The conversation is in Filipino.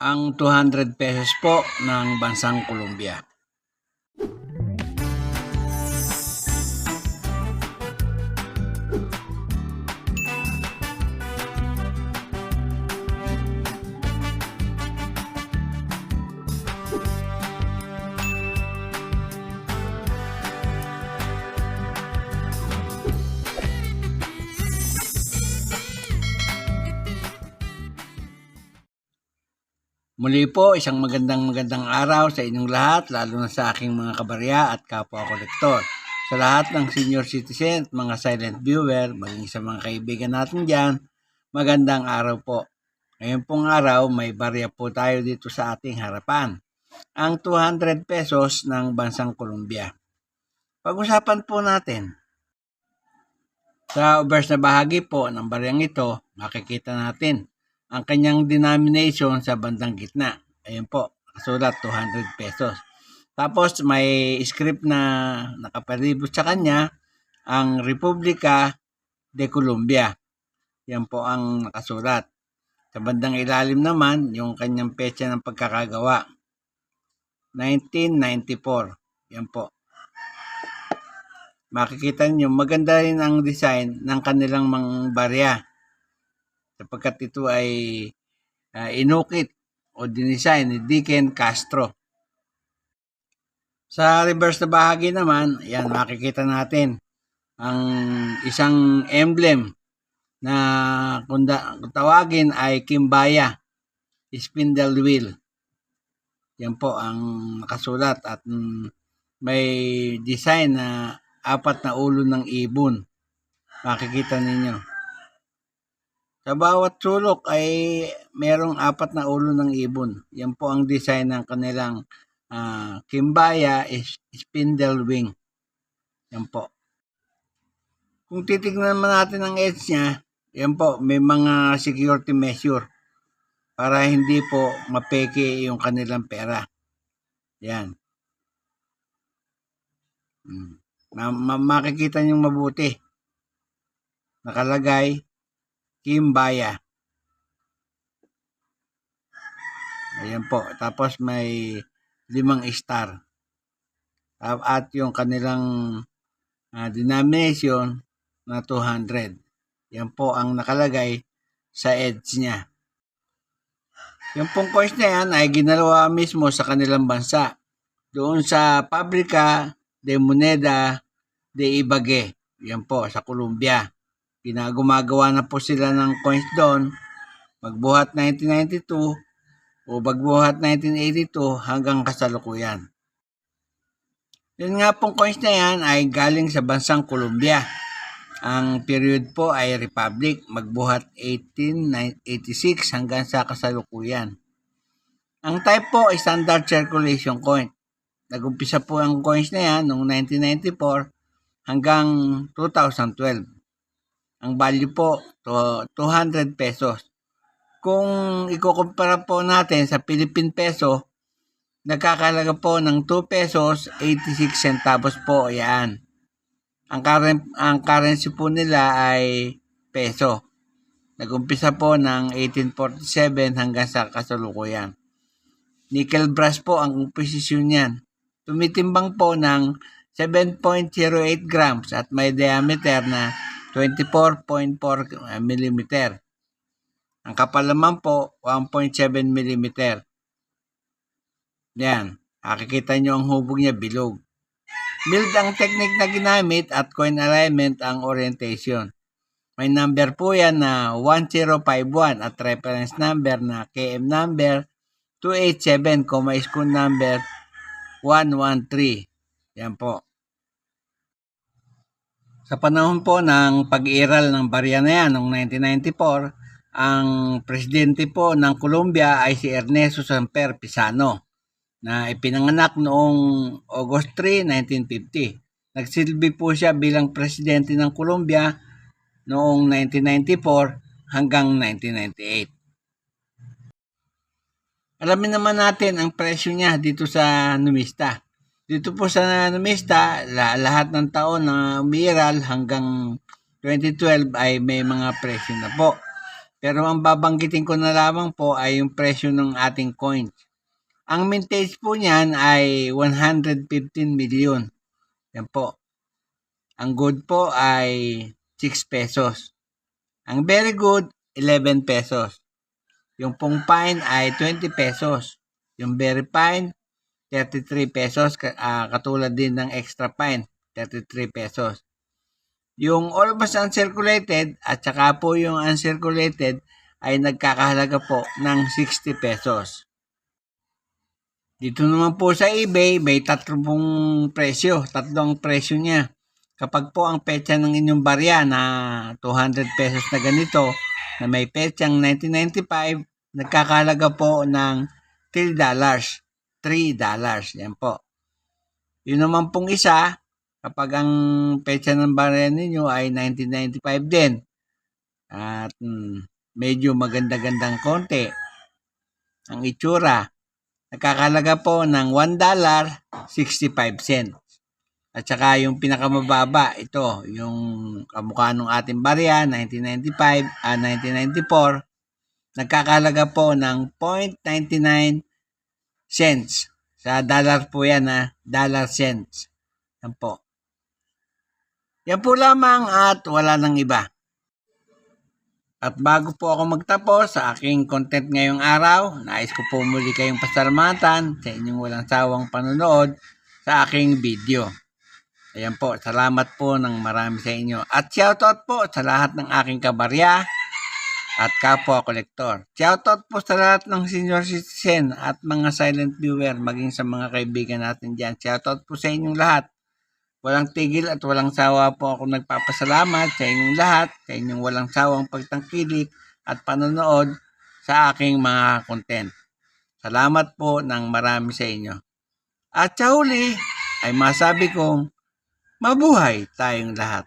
ang 200 pesos po ng bansang Colombia. Muli po, isang magandang araw sa inyong lahat, lalo na sa aking mga kabarya at kapwa kolektor. Sa lahat ng senior citizen at mga silent viewer, maging sa mga kaibigan natin dyan, magandang araw po. Ngayon pong araw, may barya po tayo dito sa ating harapan. Ang 200 pesos ng bansang Colombia. Pag-usapan po natin. Sa obverse na bahagi po ng baryang ito, makikita natin ang kanyang denomination sa bandang gitna. Ayun po, sulat 200 pesos. Tapos may script na nakapalibot sa kanya, ang Republica de Colombia. Yan po ang nakasulat. Sa bandang ilalim naman, yung kanyang petsa ng pagkakagawa. 1994. Yan po. Makikita niyo, maganda rin ang design ng kanilang mga barya. Sapagkat ito ay inukit o dinisign ni Deacon Castro. Sa reverse na bahagi naman, yan makikita natin ang isang emblem na kung tawagin ay Kimbaya, spindle wheel. Yan po ang nakasulat at may design na 4 na ulo ng ibon. Makikita ninyo. Sa bawat sulok ay merong 4 na ulo ng ibon. Yan po ang design ng kanilang Kimbaya spindle wing. Yan po. Kung titignan man natin ang edge niya, yan po, may mga security measure para hindi po mapeke yung kanilang pera. Yan. Makikita nyo mabuti. Nakalagay Kimbaya. Ayan po. Tapos may 5 star. At yung kanilang denomination na 200. Yan po ang nakalagay sa edge niya. Yung pong coins na yan ay ginalawa mismo sa kanilang bansa. Doon sa Fabrica de Moneda de Ibagué. Yan po, sa Colombia. Gumagawa na po sila ng coins doon. Magbuhat 1992 o magbuhat 1982 hanggang kasalukuyan. Yun nga pong coins na yan ay galing sa bansang Colombia. Ang period po ay Republic, magbuhat 1886 hanggang sa kasalukuyan. Ang type po ay standard circulation coin. Nag-umpisa po ang coins na yan noong 1994 hanggang 2012. Ang value po, 200 pesos. Kung ikukumpara po natin sa Philippine peso, nagkakalaga po ng 2 pesos 86 centavos po yan. Ang currency po nila ay peso. Nag-umpisa po ng 1847 hanggang sa kasalukuyan. Nickel brass po ang posisyon niyan. Tumitimbang po ng 7.08 grams at may diameter na 24.4 mm. Ang kapal naman po, 1.7 mm. Yan. Makikita nyo ang hubog niya, bilog. Milled ang technique na ginamit at coin alignment ang orientation. May number po yan na 1051 at reference number na KM number 287, school number 113. Yan po. Sa panahon po ng pag-iiral ng barya na yan noong 1994, ang presidente po ng Colombia ay si Ernesto Samper Pizano na ipinanganak noong August 3, 1950. Nagsilbi po siya bilang presidente ng Colombia noong 1994 hanggang 1998. Alamin naman natin ang presyo niya dito sa numista. Dito po sa numista, lahat ng taon na umiiral hanggang 2012 ay may mga presyo na po. Pero ang babanggitin ko na lamang po ay yung presyo ng ating coins. Ang mintage po niyan ay 115 million. Yan po. Ang good po ay 6 pesos. Ang very good, 11 pesos. Yung pong fine ay 20 pesos. Yung very fine, 33 pesos. Katulad din ng extra fine, 33 pesos. Yung almost uncirculated at saka po yung uncirculated ay nagkakahalaga po ng 60 pesos. Dito naman po sa eBay, may tatlong presyo niya. Kapag po ang petsa ng inyong barya na 200 pesos na ganito, na may petsang 1995, nagkakahalaga po ng $3. $3. Yan po. Yun naman pong isa, kapag ang petsa ng barya ninyo ay 1995 din, at medyo maganda-gandang konti ang itsura, nagkakalaga po ng $1.65. At saka yung pinakamababa, ito, yung kamukha ng ating barya, 1994, nagkakalaga po ng 0.99 cents. Sa dollar po yan, dollar cents. Yan po. Yan po lamang at wala nang iba. At bago po ako magtapos sa aking content ngayong araw, nais ko po muli kayong pasalamatan sa inyong walang sawang panonood sa aking video. Ayan po, salamat po ng marami sa inyo. At shoutout po sa lahat ng aking kabarya at kapwa kolektor. Shoutout po sa lahat ng senior citizen at mga silent viewer, maging sa mga kaibigan natin dyan. Shoutout po sa inyong lahat. Walang tigil at walang sawa po ako nagpapasalamat sa inyong lahat, sa inyong walang sawang pagtangkilik at panonood sa aking mga content. Salamat po ng marami sa inyo. At sa huli ay masabi kong mabuhay tayong lahat.